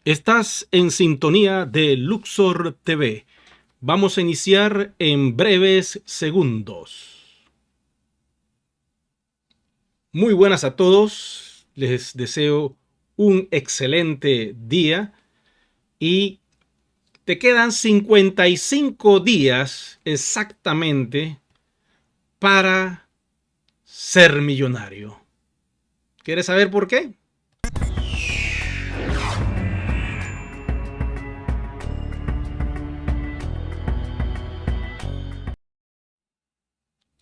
Estás en sintonía de Luxor TV. Vamos a iniciar en breves segundos. Muy buenas a todos. Les deseo un excelente día y te quedan 55 días exactamente para ser millonario. ¿Quieres saber por qué?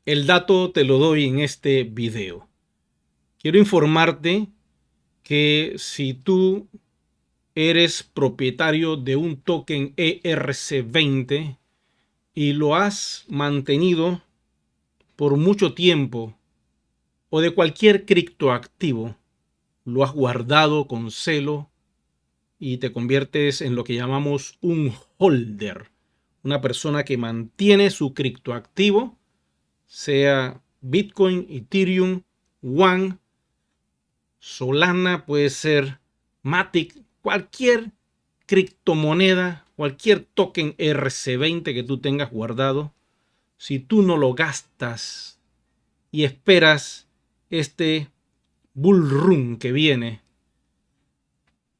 El dato te lo doy en este video. Quiero informarte que si tú eres propietario de un token ERC20 y lo has mantenido por mucho tiempo, o de cualquier criptoactivo, lo has guardado con celo y te conviertes en lo que llamamos un holder, una persona que mantiene su criptoactivo, sea Bitcoin, Ethereum, One, Solana, puede ser Matic, cualquier criptomoneda, cualquier token RC20 que tú tengas guardado, si tú no lo gastas y esperas este bull run que viene,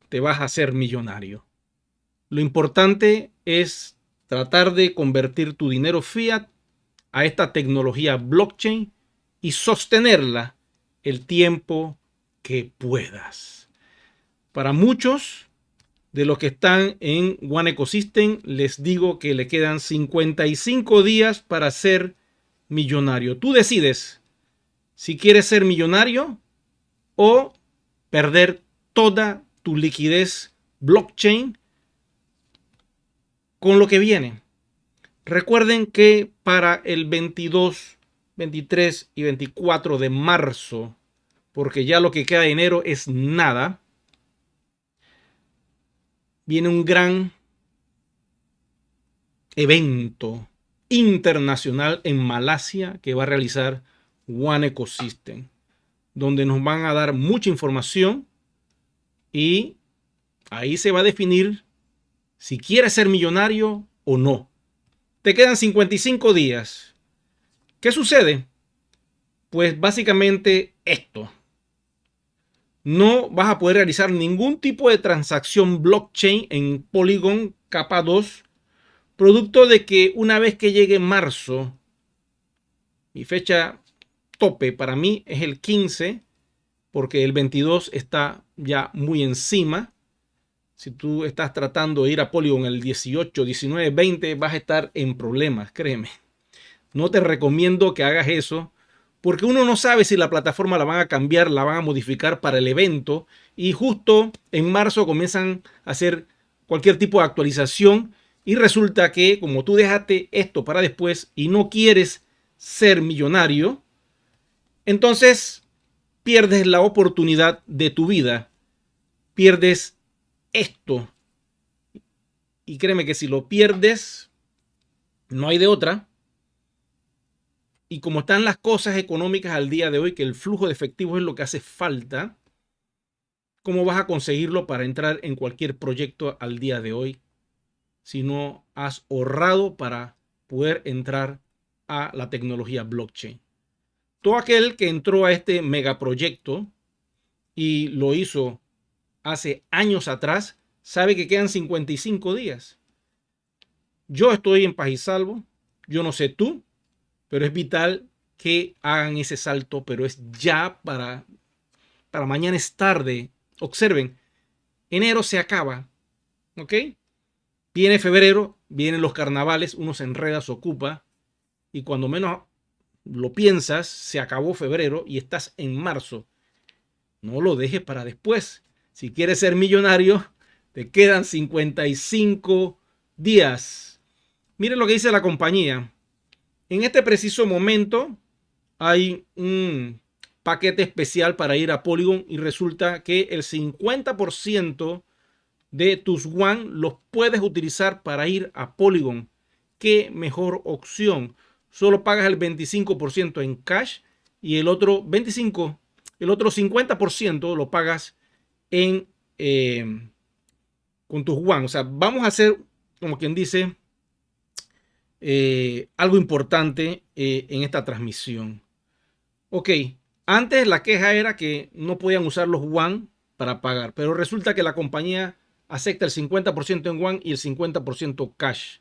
te vas a hacer millonario. Lo importante es tratar de convertir tu dinero fiat a esta tecnología blockchain y sostenerla el tiempo que puedas. Para muchos de los que están en One Ecosystem, les digo que le quedan 55 días para ser millonario. Tú decides si quieres ser millonario o perder toda tu liquidez blockchain con lo que viene. Recuerden que para el 22, 23 y 24 de marzo, porque ya lo que queda de enero es nada, viene un gran evento internacional en Malasia que va a realizar One Ecosystem, donde nos van a dar mucha información y ahí se va a definir si quieres ser millonario o no. Te quedan 55 días. ¿Qué sucede? Pues básicamente esto. No vas a poder realizar ningún tipo de transacción blockchain en Polygon capa 2, producto de que una vez que llegue marzo, mi fecha tope para mí es el 15, porque el 22 está ya muy encima. Si tú estás tratando de ir a Polygon el 18, 19, 20, vas a estar en problemas, créeme. No te recomiendo que hagas eso, porque uno no sabe si la plataforma la van a cambiar, la van a modificar para el evento, y justo en marzo comienzan a hacer cualquier tipo de actualización, y resulta que como tú dejaste esto para después y no quieres ser millonario, entonces pierdes la oportunidad de tu vida, pierdes esto. Y créeme que si lo pierdes, no hay de otra. Y como están las cosas económicas al día de hoy, que el flujo de efectivo es lo que hace falta, ¿cómo vas a conseguirlo para entrar en cualquier proyecto al día de hoy si no has ahorrado para poder entrar a la tecnología blockchain? Todo aquel que entró a este megaproyecto y lo hizo hace años atrás, sabe que quedan 55 días. Yo estoy en paz y salvo, yo no sé tú, pero es vital que hagan ese salto, pero es ya para mañana es tarde. Observen, enero se acaba, ¿ok? Viene febrero, vienen los carnavales, uno se enreda, se ocupa, y cuando menos lo piensas, se acabó febrero y estás en marzo. No lo dejes para después. Si quieres ser millonario, te quedan 55 días. Miren lo que dice la compañía. En este preciso momento hay un paquete especial para ir a Polygon y resulta que el 50% de tus One los puedes utilizar para ir a Polygon. ¿Qué mejor opción? Solo pagas el 25% en cash y el otro 50% lo pagas en con tus WAN. O sea, vamos a hacer, como quien dice, algo importante en esta transmisión. Ok, antes la queja era que no podían usar los WAN para pagar, pero resulta que la compañía acepta el 50% en WAN y el 50% cash.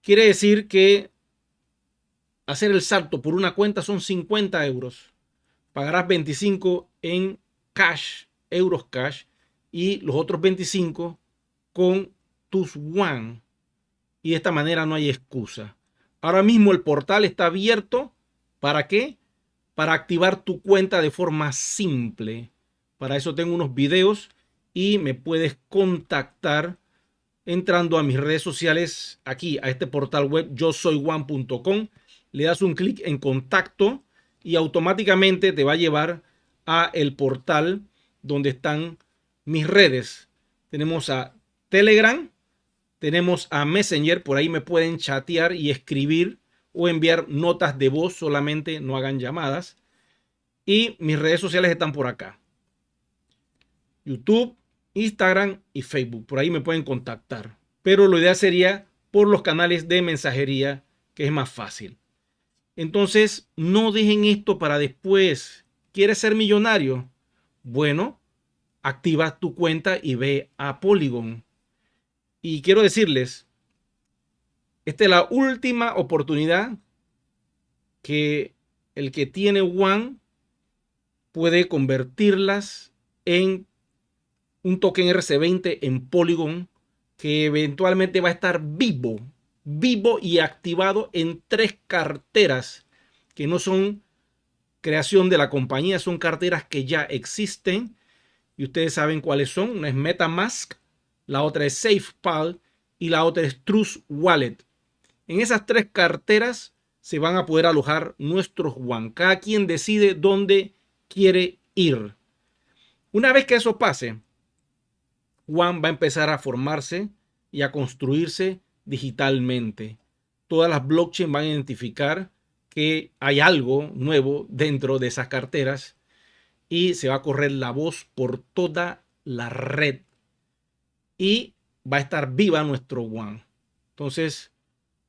Quiere decir que hacer el salto por una cuenta son 50 euros. Pagarás 25 en cash, euros cash, y los otros 25 con tus WAN. Y de esta manera no hay excusa. Ahora mismo el portal está abierto. ¿Para qué? Para activar tu cuenta de forma simple. Para eso tengo unos videos y me puedes contactar entrando a mis redes sociales aquí, a este portal web yosoywan.com. Le das un clic en contacto y automáticamente te va a llevar a el portal donde están mis redes. Tenemos a Telegram, tenemos a Messenger, por ahí me pueden chatear y escribir o enviar notas de voz solamente, no hagan llamadas. Y mis redes sociales están por acá: YouTube, Instagram y Facebook. Por ahí me pueden contactar. Pero lo ideal sería por los canales de mensajería, que es más fácil. Entonces, no dejen esto para después. ¿Quieres ser millonario? Bueno, activa tu cuenta y ve a Polygon. Y quiero decirles, esta es la última oportunidad que el que tiene WAN puede convertirlas en un token RC20 en Polygon, que eventualmente va a estar vivo y activado en 3 carteras que no son creación de la compañía, son carteras que ya existen y ustedes saben cuáles son. Una es MetaMask, la otra es SafePal y la otra es Trust Wallet. En esas 3 carteras se van a poder alojar nuestros WAN. Cada quien decide dónde quiere ir. Una vez que eso pase, WAN va a empezar a formarse y a construirse digitalmente. Todas las blockchains van a identificar que hay algo nuevo dentro de esas carteras y se va a correr la voz por toda la red y va a estar viva nuestro WAN. Entonces,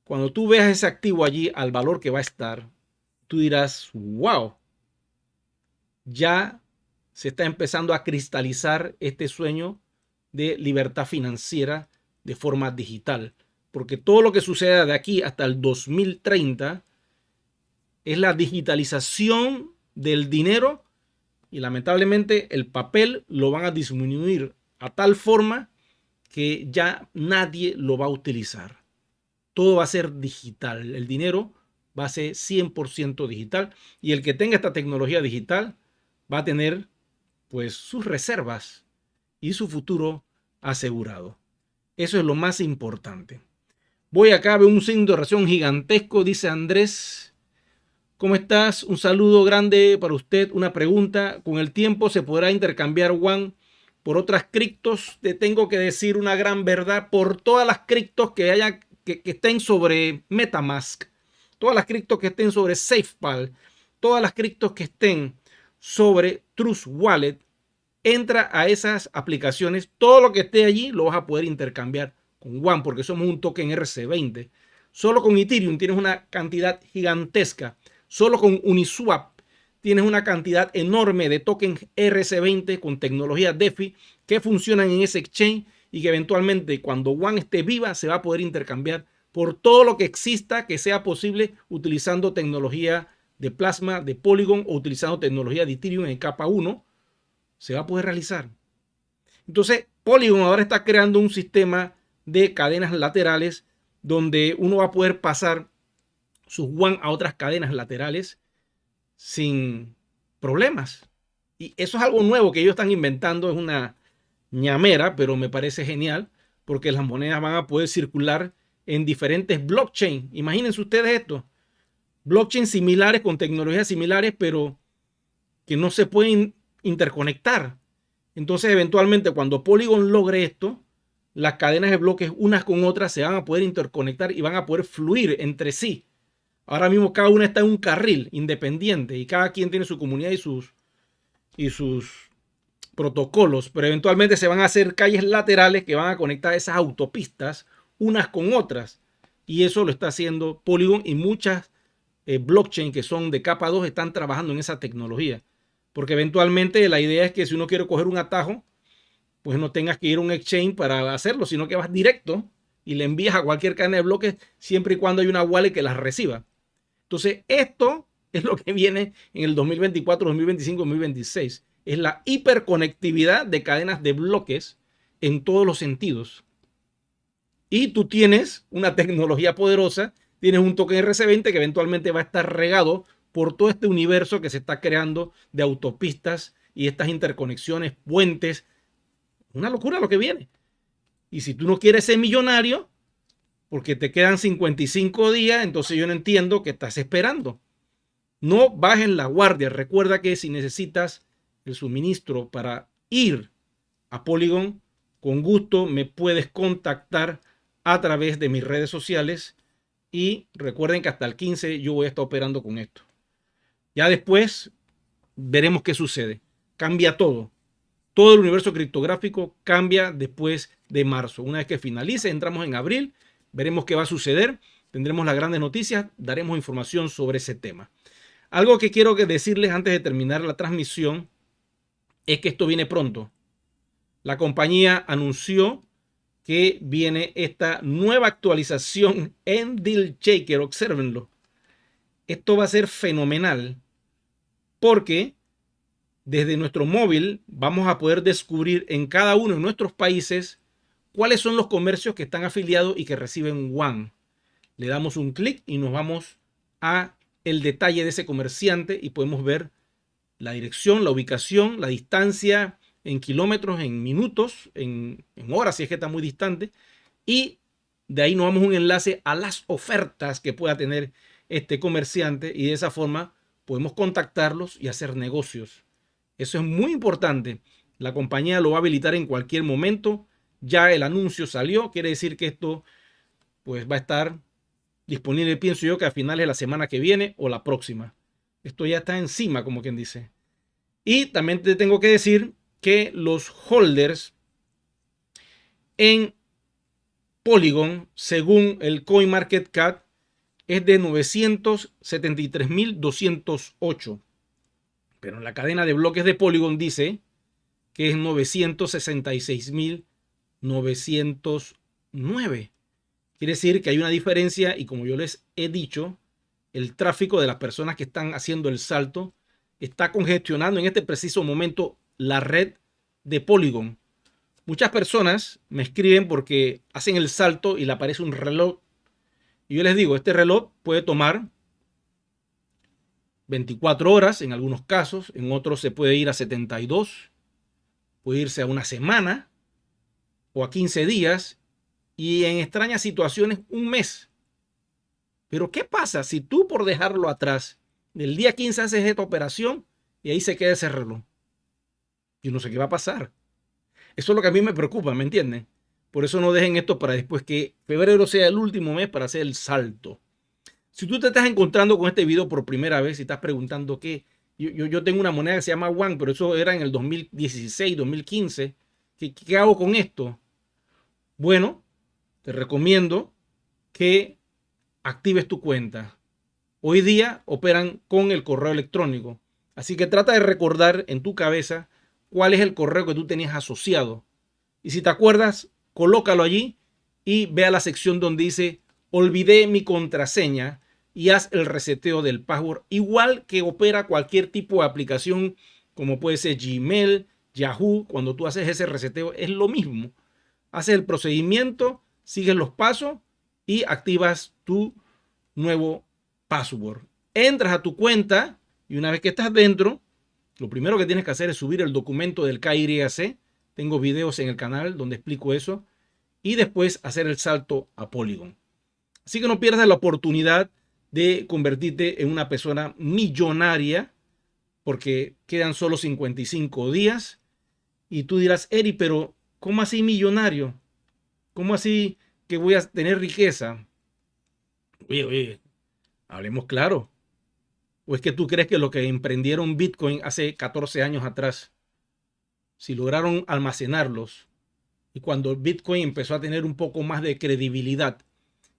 cuando tú veas ese activo allí al valor que va a estar, tú dirás, wow, ya se está empezando a cristalizar este sueño de libertad financiera de forma digital. Porque todo lo que suceda de aquí hasta el 2030 es la digitalización del dinero y lamentablemente el papel lo van a disminuir a tal forma que ya nadie lo va a utilizar. Todo va a ser digital. El dinero va a ser 100% digital y el que tenga esta tecnología digital va a tener pues sus reservas y su futuro asegurado. Eso es lo más importante. Voy acá, veo un signo de oración gigantesco, dice Andrés. ¿Cómo estás? Un saludo grande para usted. Una pregunta. ¿Con el tiempo se podrá intercambiar WAN por otras criptos? Te tengo que decir una gran verdad. Por todas las criptos que estén sobre MetaMask, todas las criptos que estén sobre SafePal, todas las criptos que estén sobre Trust Wallet, entra a esas aplicaciones. Todo lo que esté allí lo vas a poder intercambiar con WAN porque somos un token RC20. Solo con Ethereum tienes una cantidad gigantesca. Solo con Uniswap tienes una cantidad enorme de tokens RC20 con tecnología DeFi que funcionan en ese exchange y que eventualmente cuando WAN esté viva se va a poder intercambiar por todo lo que exista que sea posible utilizando tecnología de Plasma, de Polygon o utilizando tecnología de Ethereum en capa 1. Se va a poder realizar. Entonces, Polygon ahora está creando un sistema de cadenas laterales donde uno va a poder pasar sus WAN a otras cadenas laterales sin problemas. Y eso es algo nuevo que ellos están inventando. Es una ñamera, pero me parece genial porque las monedas van a poder circular en diferentes blockchains. Imagínense ustedes esto. Blockchains similares con tecnologías similares, pero que no se pueden interconectar. Entonces, eventualmente, cuando Polygon logre esto, las cadenas de bloques unas con otras se van a poder interconectar y van a poder fluir entre sí. Ahora mismo cada una está en un carril independiente y cada quien tiene su comunidad y sus protocolos, pero eventualmente se van a hacer calles laterales que van a conectar esas autopistas unas con otras. Y eso lo está haciendo Polygon, y muchas blockchain que son de capa 2 están trabajando en esa tecnología. Porque eventualmente la idea es que si uno quiere coger un atajo, pues no tengas que ir a un exchange para hacerlo, sino que vas directo y le envías a cualquier cadena de bloques siempre y cuando hay una wallet que las reciba. Entonces, esto es lo que viene en el 2024, 2025, 2026. Es la hiperconectividad de cadenas de bloques en todos los sentidos. Y tú tienes una tecnología poderosa, tienes un token RC20 que eventualmente va a estar regado por todo este universo que se está creando de autopistas y estas interconexiones, puentes. Una locura lo que viene. Y si tú no quieres ser millonario, porque te quedan 55 días, entonces yo no entiendo qué estás esperando. No bajes la guardia. Recuerda que si necesitas el suministro para ir a Polygon, con gusto me puedes contactar a través de mis redes sociales. Y recuerden que hasta el 15 yo voy a estar operando con esto. Ya después veremos qué sucede. Cambia todo. Todo el universo criptográfico cambia después de marzo. Una vez que finalice, entramos en abril, veremos qué va a suceder, tendremos las grandes noticias, daremos información sobre ese tema. Algo que quiero decirles antes de terminar la transmisión es que esto viene pronto. La compañía anunció que viene esta nueva actualización en Deal Shaker. Obsérvenlo. Esto va a ser fenomenal porque desde nuestro móvil vamos a poder descubrir en cada uno de nuestros países cuáles son los comercios que están afiliados y que reciben WAN. Le damos un clic y nos vamos a el detalle de ese comerciante y podemos ver la dirección, la ubicación, la distancia en kilómetros, en minutos, en horas si es que está muy distante, y de ahí nos vamos a un enlace a las ofertas que pueda tener este comerciante, y de esa forma podemos contactarlos y hacer negocios. Eso es muy importante. La compañía lo va a habilitar en cualquier momento. Ya el anuncio salió, quiere decir que esto pues va a estar disponible, pienso yo, que a finales de la semana que viene o la próxima. Esto ya está encima, como quien dice. Y también te tengo que decir que los holders en Polygon, según el CoinMarketCap, es de 973.208. Pero en la cadena de bloques de Polygon dice que es 966.909. Quiere decir que hay una diferencia, y como yo les he dicho, el tráfico de las personas que están haciendo el salto está congestionando en este preciso momento la red de Polygon. Muchas personas me escriben porque hacen el salto y le aparece un reloj. Y yo les digo, este reloj puede tomar 24 horas en algunos casos, en otros se puede ir a 72, puede irse a una semana o a 15 días, y en extrañas situaciones un mes. Pero ¿qué pasa si tú, por dejarlo atrás, del día 15 haces esta operación y ahí se queda ese reloj? Yo no sé qué va a pasar. Eso es lo que a mí me preocupa, ¿me entienden? Por eso no dejen esto para después, que febrero sea el último mes para hacer el salto. Si tú te estás encontrando con este video por primera vez y estás preguntando qué, yo tengo una moneda que se llama WAN, pero eso era en el 2016, 2015. ¿Qué hago con esto? Bueno, te recomiendo que actives tu cuenta. Hoy día operan con el correo electrónico. Así que trata de recordar en tu cabeza cuál es el correo que tú tenías asociado. Y si te acuerdas, colócalo allí y ve a la sección donde dice olvidé mi contraseña y haz el reseteo del password. Igual que opera cualquier tipo de aplicación, como puede ser Gmail, Yahoo. Cuando tú haces ese reseteo es lo mismo. Haces el procedimiento, sigues los pasos y activas tu nuevo password. Entras a tu cuenta y una vez que estás dentro, lo primero que tienes que hacer es subir el documento del KYC. Tengo videos en el canal donde explico eso. Y después hacer el salto a Polygon. Así que no pierdas la oportunidad de convertirte en una persona millonaria, porque quedan solo 55 días. Y tú dirás, Eri, pero ¿cómo así millonario? ¿Cómo así que voy a tener riqueza? Oye, hablemos claro. ¿O es que tú crees que lo que emprendieron Bitcoin hace 14 años atrás si lograron almacenarlos, y cuando Bitcoin empezó a tener un poco más de credibilidad,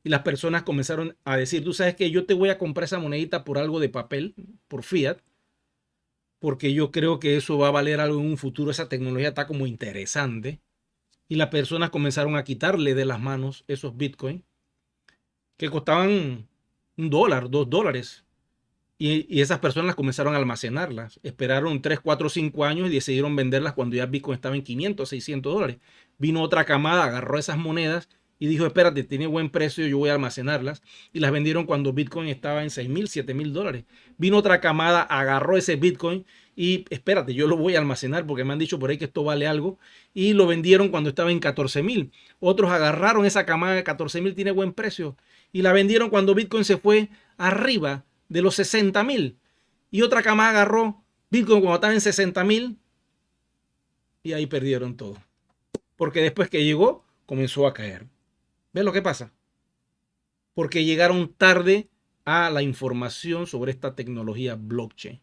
y las personas comenzaron a decir, tú sabes que yo te voy a comprar esa monedita por algo de papel, por fiat, porque yo creo que eso va a valer algo en un futuro, esa tecnología está como interesante, y las personas comenzaron a quitarle de las manos esos Bitcoin que costaban $1, $2. Y esas personas comenzaron a almacenarlas. Esperaron 3, 4, 5 años y decidieron venderlas cuando ya Bitcoin estaba en $500, $600. Vino otra camada, agarró esas monedas y dijo, espérate, tiene buen precio, yo voy a almacenarlas. Y las vendieron cuando Bitcoin estaba en $6,000, $7,000. Vino otra camada, agarró ese Bitcoin y espérate, yo lo voy a almacenar porque me han dicho por ahí que esto vale algo. Y lo vendieron cuando estaba en 14,000. Otros agarraron esa camada de 14,000, tiene buen precio. Y la vendieron cuando Bitcoin se fue arriba de los 60,000. Y otra camada agarró Bitcoin cuando estaba en 60,000 y ahí perdieron todo. Porque después que llegó, comenzó a caer. ¿Ves lo que pasa? Porque llegaron tarde a la información sobre esta tecnología blockchain.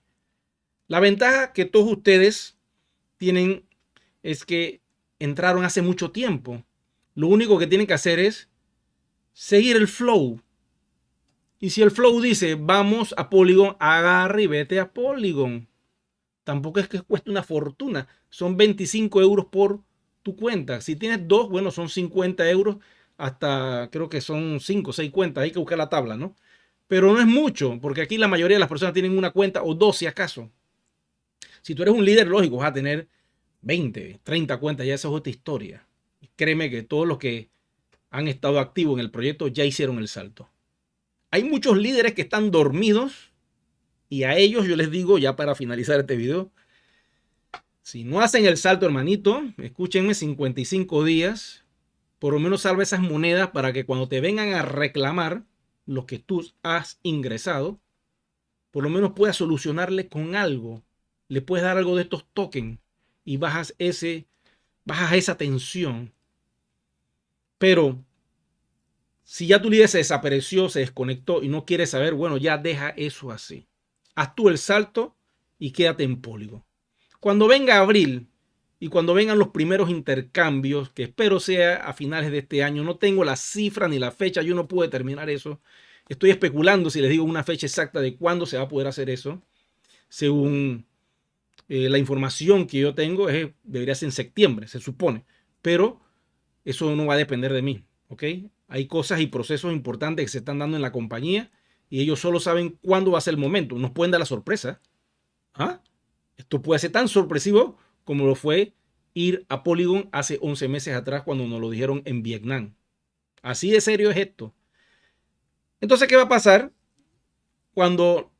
La ventaja que todos ustedes tienen es que entraron hace mucho tiempo. Lo único que tienen que hacer es seguir el flow. Y si el flow dice, vamos a Polygon, agarra y vete a Polygon. Tampoco es que cueste una fortuna. Son 25 euros por tu cuenta. Si tienes dos, bueno, son 50 euros. Hasta creo que son 5 o 6 cuentas. Hay que buscar la tabla, ¿no? Pero no es mucho, porque aquí la mayoría de las personas tienen una cuenta o dos si acaso. Si tú eres un líder, lógico, vas a tener 20, 30 cuentas. Ya esa es otra historia. Créeme que todos los que han estado activos en el proyecto ya hicieron el salto. Hay muchos líderes que están dormidos y a ellos yo les digo, ya para finalizar este video, si no hacen el salto, hermanito, escúchenme, 55 días, por lo menos salva esas monedas para que cuando te vengan a reclamar lo que tú has ingresado, por lo menos puedas solucionarle con algo. Le puedes dar algo de estos tokens y bajas esa tensión. Pero si ya tu líder se desapareció, se desconectó y no quiere saber, bueno, ya deja eso así. Haz tú el salto y quédate en Polygon. Cuando venga abril y cuando vengan los primeros intercambios, que espero sea a finales de este año, no tengo la cifra ni la fecha, yo no puedo determinar eso. Estoy especulando si les digo una fecha exacta de cuándo se va a poder hacer eso. Según la información que yo tengo, debería ser en septiembre, se supone. Pero eso no va a depender de mí, ¿ok? Hay cosas y procesos importantes que se están dando en la compañía y ellos solo saben cuándo va a ser el momento. Nos pueden dar la sorpresa. ¿Ah? Esto puede ser tan sorpresivo como lo fue ir a Polygon hace 11 meses atrás cuando nos lo dijeron en Vietnam. Así de serio es esto. Entonces, ¿qué va a pasar cuando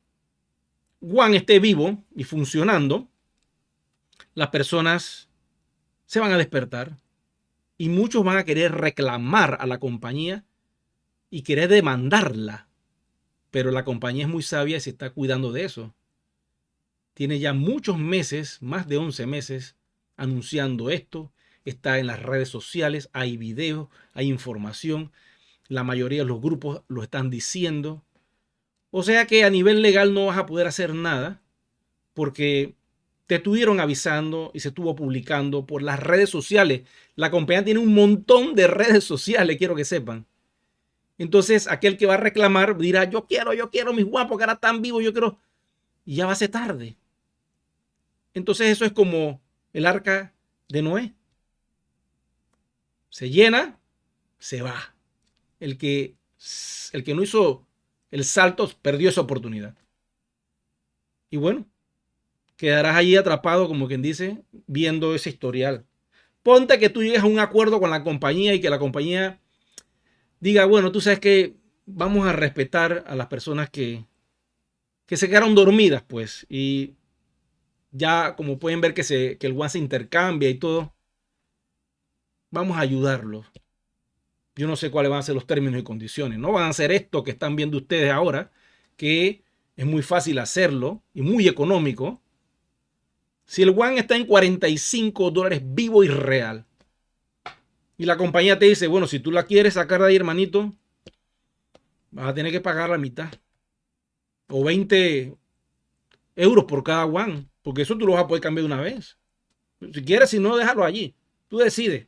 One esté vivo y funcionando? Las personas se van a despertar y muchos van a querer reclamar a la compañía y querer demandarla. Pero la compañía es muy sabia y se está cuidando de eso. Tiene ya muchos meses, más de 11 meses, anunciando esto. Está en las redes sociales, hay videos, hay información. La mayoría de los grupos lo están diciendo. O sea que a nivel legal no vas a poder hacer nada porque te estuvieron avisando y se estuvo publicando por las redes sociales. La compañía tiene un montón de redes sociales, quiero que sepan. Entonces, aquel que va a reclamar dirá, yo quiero mis guapos que ahora están vivos, yo quiero. Y ya va a ser tarde. Entonces, eso es como el arca de Noé. Se llena, se va. El que no hizo el salto perdió esa oportunidad. Y bueno, quedarás allí atrapado, como quien dice, viendo ese historial. Ponte que tú llegues a un acuerdo con la compañía y que la compañía diga, bueno, tú sabes que vamos a respetar a las personas que se quedaron dormidas, pues, y ya como pueden ver que el One se intercambia y todo, vamos a ayudarlos. Yo no sé cuáles van a ser los términos y condiciones. No van a ser esto que están viendo ustedes ahora, que es muy fácil hacerlo y muy económico. Si el One está en $45 vivo y real, y la compañía te dice, bueno, si tú la quieres sacar de ahí, hermanito, vas a tener que pagar la mitad. O 20 euros por cada One, porque eso tú lo vas a poder cambiar de una vez. Si quieres, si no, déjalo allí. Tú decides.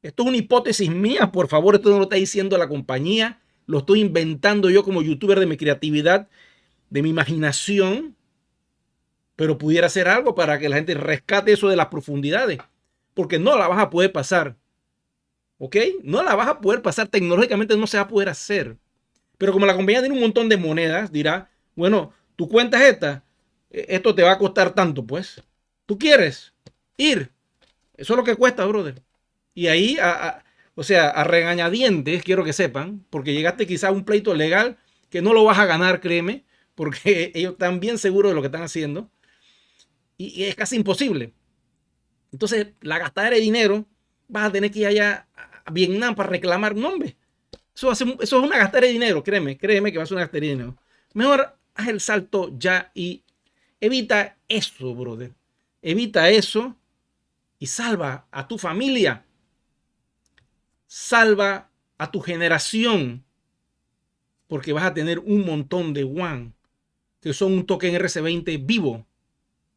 Esto es una hipótesis mía, por favor. Esto no lo está diciendo la compañía. Lo estoy inventando yo como youtuber de mi creatividad, de mi imaginación. Pero pudiera ser algo para que la gente rescate eso de las profundidades. Porque no la vas a poder pasar. ¿Ok? No la vas a poder pasar. Tecnológicamente no se va a poder hacer. Pero como la compañía tiene un montón de monedas, dirá, bueno, tu cuenta es esta. Esto te va a costar tanto, pues. ¿Tú quieres ir? Eso es lo que cuesta, brother. Y ahí, o sea, a regañadientes, quiero que sepan, porque llegaste quizá a un pleito legal que no lo vas a ganar, créeme, porque ellos están bien seguros de lo que están haciendo. Y es casi imposible. Entonces, la gastadera de dinero, vas a tener que ir allá a Vietnam para reclamar nombre. Eso es una gastadera de dinero, créeme que va a ser una gastadera de dinero. Mejor haz el salto ya y evita eso, brother. Evita eso y salva a tu familia. Salva a tu generación. Porque vas a tener un montón de WAN que son un token RC20 vivo.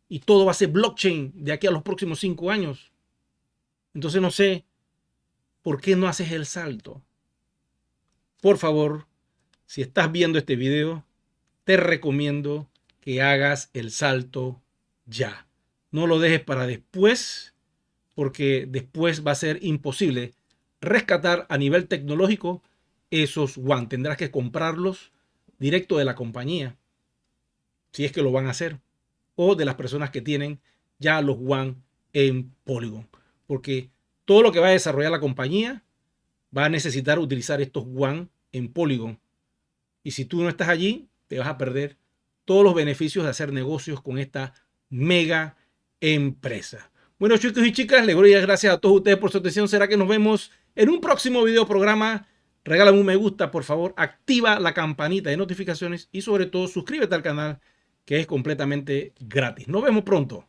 Y todo va a ser blockchain de aquí a los próximos 5 años. Entonces no sé por qué no haces el salto. Por favor, si estás viendo este video, te recomiendo que hagas el salto ya. No lo dejes para después, porque después va a ser imposible rescatar a nivel tecnológico esos WAN. Tendrás que comprarlos directo de la compañía, si es que lo van a hacer, o de las personas que tienen ya los WAN en Polygon. Porque todo lo que va a desarrollar la compañía va a necesitar utilizar estos WAN en Polygon. Y si tú no estás allí, te vas a perder todos los beneficios de hacer negocios con esta mega empresa. Bueno, chicos y chicas, les doy las gracias a todos ustedes por su atención. Será que nos vemos en un próximo video programa. Regálame un me gusta, por favor. Activa la campanita de notificaciones y sobre todo suscríbete al canal, que es completamente gratis. Nos vemos pronto.